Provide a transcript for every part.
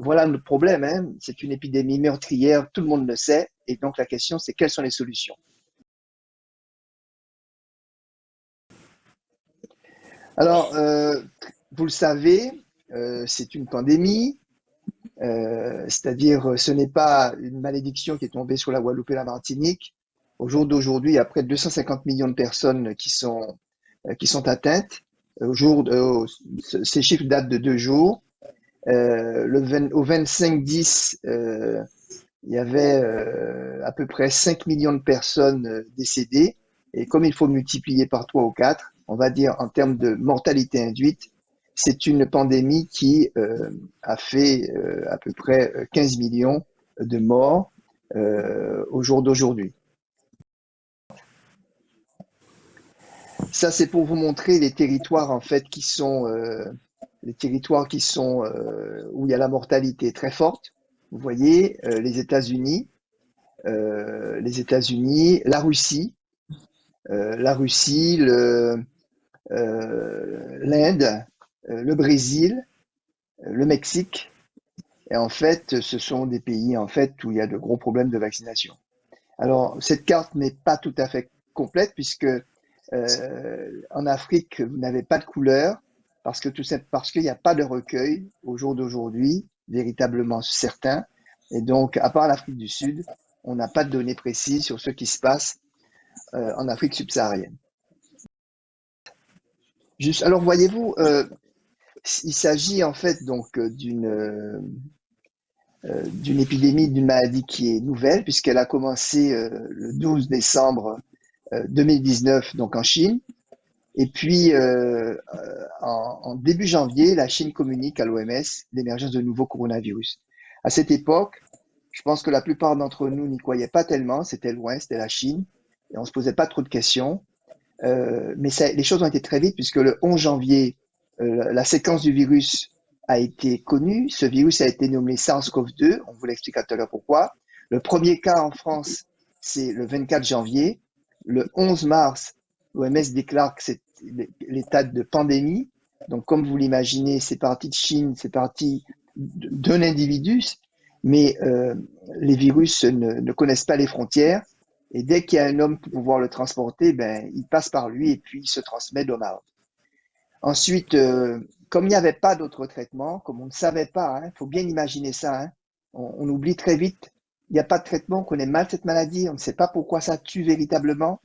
voilà notre problème, hein. C'est une épidémie meurtrière, tout le monde le sait. Et donc la question, c'est quelles sont les solutions? Alors, vous le savez, c'est une pandémie, c'est-à-dire ce n'est pas une malédiction qui est tombée sur la Guadeloupe et la Martinique. Au jour d'aujourd'hui, il y a près de 250 millions de personnes qui sont atteintes. Ces chiffres datent de 2 jours. Au 25-10, il y avait à peu près 5 millions de personnes décédées. Et comme il faut multiplier par 3 ou 4, on va dire en termes de mortalité induite, c'est une pandémie qui a fait à peu près 15 millions de morts au jour d'aujourd'hui. Ça, c'est pour vous montrer les territoires en fait où il y a la mortalité très forte. Vous voyez les États-Unis, la Russie, l'Inde, le Brésil, le Mexique. Et en fait, ce sont des pays en fait où il y a de gros problèmes de vaccination. Alors, cette carte n'est pas tout à fait complète puisque en Afrique, vous n'avez pas de couleur parce qu'il n'y a pas de recueil au jour d'aujourd'hui véritablement certain. Et donc, à part l'Afrique du Sud, on n'a pas de données précises sur ce qui se passe en Afrique subsaharienne. Alors, voyez-vous, il s'agit en fait donc d'une épidémie, d'une maladie qui est nouvelle puisqu'elle a commencé le 12 décembre 2019 donc en Chine. Et puis, en début janvier, la Chine communique à l'OMS l'émergence de nouveaux coronavirus. À cette époque, je pense que la plupart d'entre nous n'y croyaient pas tellement, c'était loin, c'était la Chine, et on ne se posait pas trop de questions. Mais les choses ont été très vite puisque le 11 janvier, la séquence du virus a été connue. Ce virus a été nommé SARS-CoV-2, on vous l'expliquera tout à l'heure pourquoi. Le premier cas en France, c'est le 24 janvier. Le 11 mars, l'OMS déclare que c'est l'état de pandémie. Donc, comme vous l'imaginez, c'est parti de Chine, c'est parti d'un individu, mais les virus ne connaissent pas les frontières. Et dès qu'il y a un homme pour pouvoir le transporter, ben, il passe par lui et puis il se transmet d'homme à homme. Ensuite, comme il n'y avait pas d'autre traitement, comme on ne savait pas, il faut bien imaginer ça, on oublie très vite, il n'y a pas de traitement, on connaît mal cette maladie, on ne sait pas pourquoi ça tue véritablement.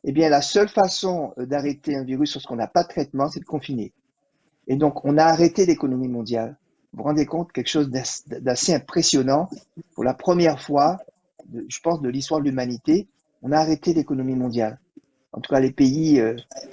Eh bien, la seule façon d'arrêter un virus lorsqu'on n'a pas de traitement, c'est de confiner. Et donc, on a arrêté l'économie mondiale. Vous vous rendez compte, quelque chose d'assez impressionnant. Pour la première fois, je pense, de l'histoire de l'humanité, on a arrêté l'économie mondiale. En tout cas, les pays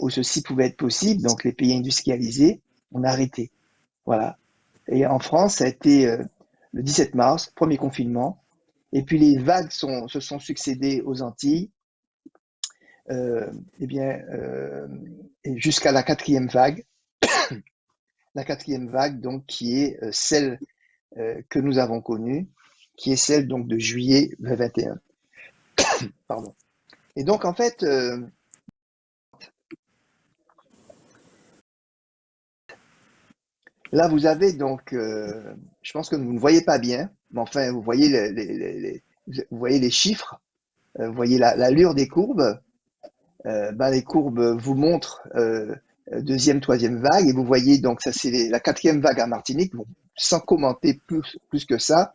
où ceci pouvait être possible, donc les pays industrialisés, on a arrêté. Voilà. Et en France, ça a été le 17 mars, premier confinement. Et puis les vagues se sont succédées aux Antilles. Eh bien, jusqu'à la quatrième vague. La quatrième vague, donc, qui est celle que nous avons connue, qui est celle donc de juillet 2021. Pardon. Et donc, en fait, là, vous avez donc, je pense que vous ne voyez pas bien, mais enfin, vous voyez vous voyez les chiffres, vous voyez l'allure des courbes. Ben, les courbes vous montrent deuxième, troisième vague, et vous voyez donc ça c'est la quatrième vague à Martinique. Bon, sans commenter plus que ça,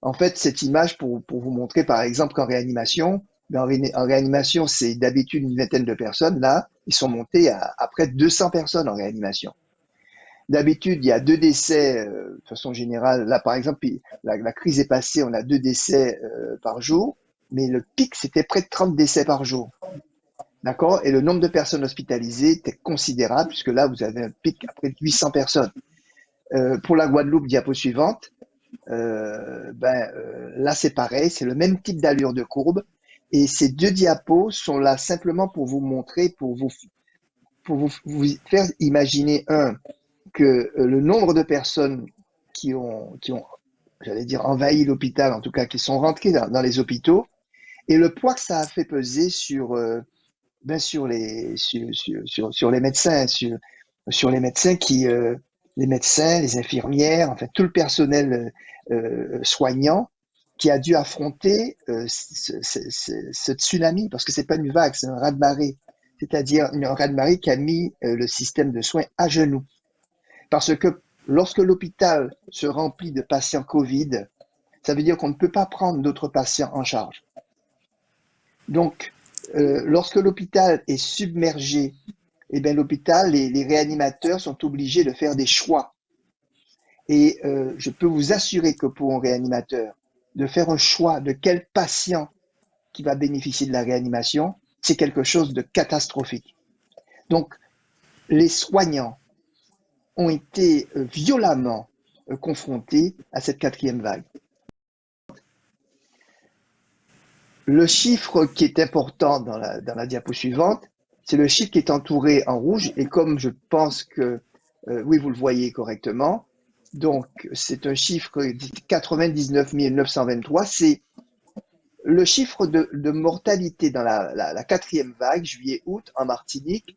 en fait cette image pour vous montrer par exemple qu'en réanimation, ben, en réanimation c'est d'habitude une vingtaine de personnes, là ils sont montés à près de 200 personnes en réanimation. D'habitude, il y a 2 décès de façon générale. Là, par exemple, la crise est passée, on a 2 décès par jour, mais le pic, c'était près de 30 décès par jour. D'accord? Et le nombre de personnes hospitalisées était considérable, puisque là, vous avez un pic à près de 800 personnes. Pour la Guadeloupe, diapo suivante, là, c'est pareil, c'est le même type d'allure de courbe. Et ces 2 diapos sont là simplement pour vous montrer, vous faire imaginer, que le nombre de personnes qui ont, j'allais dire, envahi l'hôpital, en tout cas, qui sont rentrées dans les hôpitaux, et le poids que ça a fait peser sur les médecins, sur les médecins les médecins, les infirmières, enfin tout le personnel soignant qui a dû affronter ce tsunami, parce que c'est pas une vague, c'est un raz-de-marée, c'est-à-dire un raz-de-marée qui a mis le système de soins à genoux. Parce que lorsque l'hôpital se remplit de patients Covid, ça veut dire qu'on ne peut pas prendre d'autres patients en charge. Donc, lorsque l'hôpital est submergé, eh bien, l'hôpital, les réanimateurs sont obligés de faire des choix. Et je peux vous assurer que pour un réanimateur, de faire un choix de quel patient qui va bénéficier de la réanimation, c'est quelque chose de catastrophique. Donc, les soignants ont été violemment confrontés à cette quatrième vague. Le chiffre qui est important dans la diapo suivante, c'est le chiffre qui est entouré en rouge, et comme je pense que, oui, vous le voyez correctement, donc c'est un chiffre de 99 923, c'est le chiffre de mortalité dans la quatrième vague, juillet-août, en Martinique,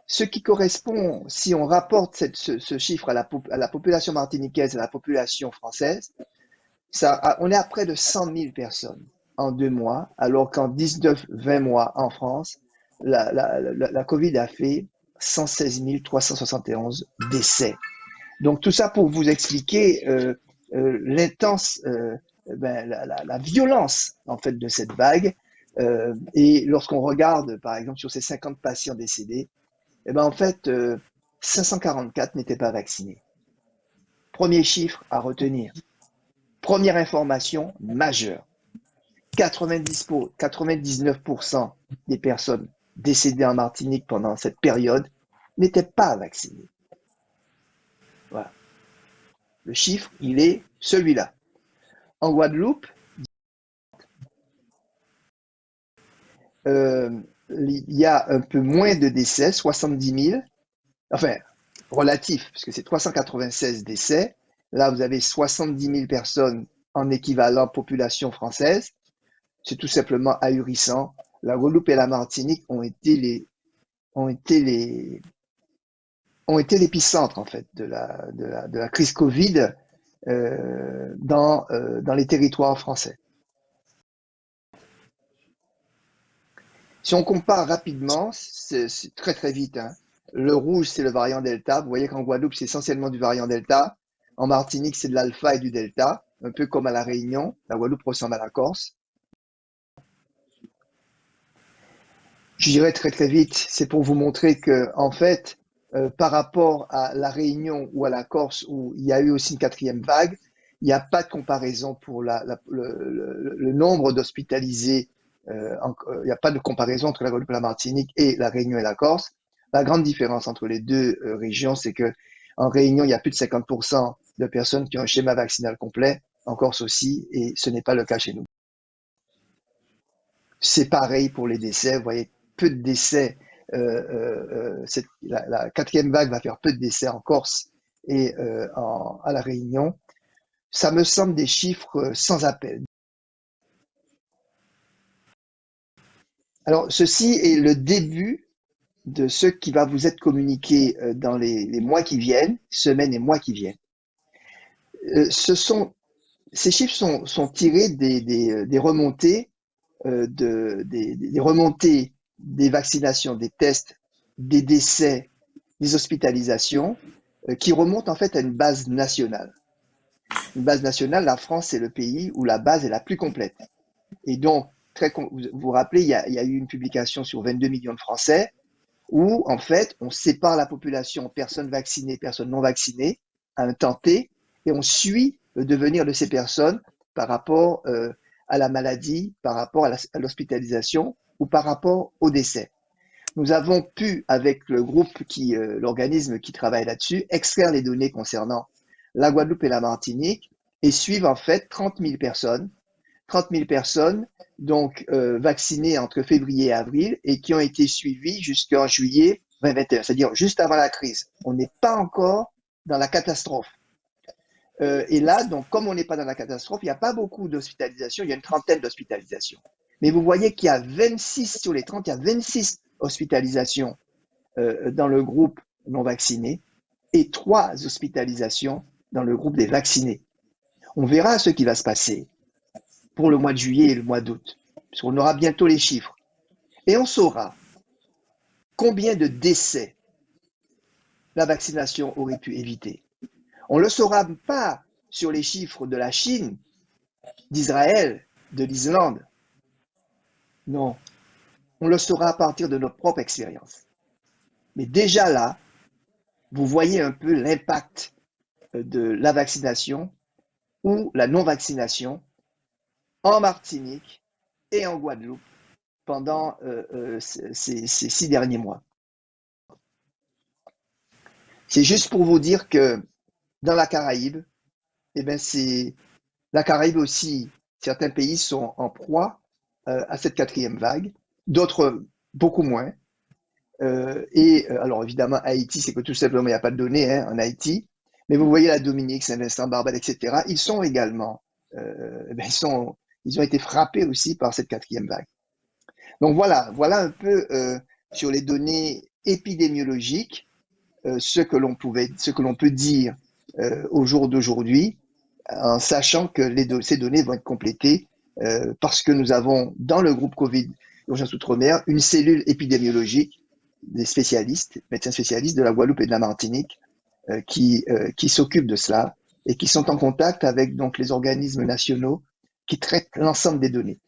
ce qui correspond, si on rapporte ce chiffre à la population martiniquaise et à la population française, on est à près de 100 000 personnes en 2 mois, alors qu'en 19-20 mois en France, la Covid a fait 116 371 décès. Donc tout ça pour vous expliquer l'intense, la violence en fait de cette vague. Et lorsqu'on regarde par exemple sur ces 50 patients décédés, eh ben en fait 544 n'étaient pas vaccinés. Premier chiffre à retenir. Première information majeure. 99% des personnes décédées en Martinique pendant cette période n'étaient pas vaccinées. Voilà. Le chiffre, il est celui-là. En Guadeloupe, il y a un peu moins de décès, 70 000, enfin, relatif, puisque c'est 396 décès. Là, vous avez 70 000 personnes en équivalent population française. C'est tout simplement ahurissant. La Guadeloupe et la Martinique ont été l'épicentre en fait de la crise Covid dans les territoires français. Si on compare rapidement, c'est très très vite, hein. Le rouge, c'est le variant Delta. Vous voyez qu'en Guadeloupe, c'est essentiellement du variant Delta. En Martinique, c'est de l'alpha et du Delta, un peu comme à La Réunion. La Guadeloupe ressemble à la Corse. Je dirais très très vite, c'est pour vous montrer que, en fait, par rapport à La Réunion ou à la Corse, où il y a eu aussi une quatrième vague, il n'y a pas de comparaison pour le nombre d'hospitalisés. Il n'y a pas de comparaison entre la Guadeloupe et la Martinique et la Réunion et la Corse. La grande différence entre les deux régions, c'est que en Réunion, il y a plus de 50% de personnes qui ont un schéma vaccinal complet, en Corse aussi, et ce n'est pas le cas chez nous. C'est pareil pour les décès. Vous voyez, peu de décès. La quatrième vague va faire peu de décès en Corse et à La Réunion. Ça me semble des chiffres sans appel. Alors, ceci est le début de ce qui va vous être communiqué dans les mois qui viennent, semaines et mois qui viennent. Ces chiffres sont tirés des remontées des remontées des vaccinations, des tests, des décès, des hospitalisations, qui remontent en fait à une base nationale. Une base nationale, la France, c'est le pays où la base est la plus complète. Et donc, vous vous rappelez, il y a eu une publication sur 22 millions de Français où, en fait, on sépare la population en personnes vaccinées, personnes non vaccinées, à un temps T, et on suit le devenir de ces personnes par rapport à la maladie, par rapport à l'hospitalisation ou par rapport au décès. Nous avons pu, avec le groupe l'organisme qui travaille là-dessus, extraire les données concernant la Guadeloupe et la Martinique et suivre en fait 30 000 personnes, donc vaccinées entre février et avril et qui ont été suivies jusqu'en juillet 2021, c'est-à-dire juste avant la crise. On n'est pas encore dans la catastrophe. Et là, donc, comme on n'est pas dans la catastrophe, il n'y a pas beaucoup d'hospitalisations, il y a une trentaine d'hospitalisations. Mais vous voyez qu'il y a 26 sur les 30, il y a 26 hospitalisations dans le groupe non vacciné. et 3 hospitalisations dans le groupe des vaccinés. On verra ce qui va se passer pour le mois de juillet et le mois d'août, puisqu'on aura bientôt les chiffres. Et on saura combien de décès la vaccination aurait pu éviter. On ne le saura pas sur les chiffres de la Chine, d'Israël, de l'Islande. Non, on le saura à partir de notre propre expérience. Mais déjà là, vous voyez un peu l'impact de la vaccination ou la non-vaccination en Martinique et en Guadeloupe pendant ces 6 derniers mois. C'est juste pour vous dire que dans la Caraïbe, eh ben la Caraïbe aussi, certains pays sont en proie à cette 4e vague, d'autres beaucoup moins. Alors évidemment, Haïti, c'est que tout simplement, il n'y a pas de données hein, en Haïti. Mais vous voyez la Dominique, Saint-Vincent, Barbade, etc. Ils sont également, ils ont été frappés aussi par cette 4e vague. Donc voilà un peu sur les données épidémiologiques ce que l'on peut dire au jour d'aujourd'hui, en sachant que ces données vont être complétées parce que nous avons dans le groupe Covid Urgence Outre-mer une cellule épidémiologique des spécialistes, médecins spécialistes de la Guadeloupe et de la Martinique qui s'occupent de cela et qui sont en contact avec donc les organismes nationaux qui traitent l'ensemble des données.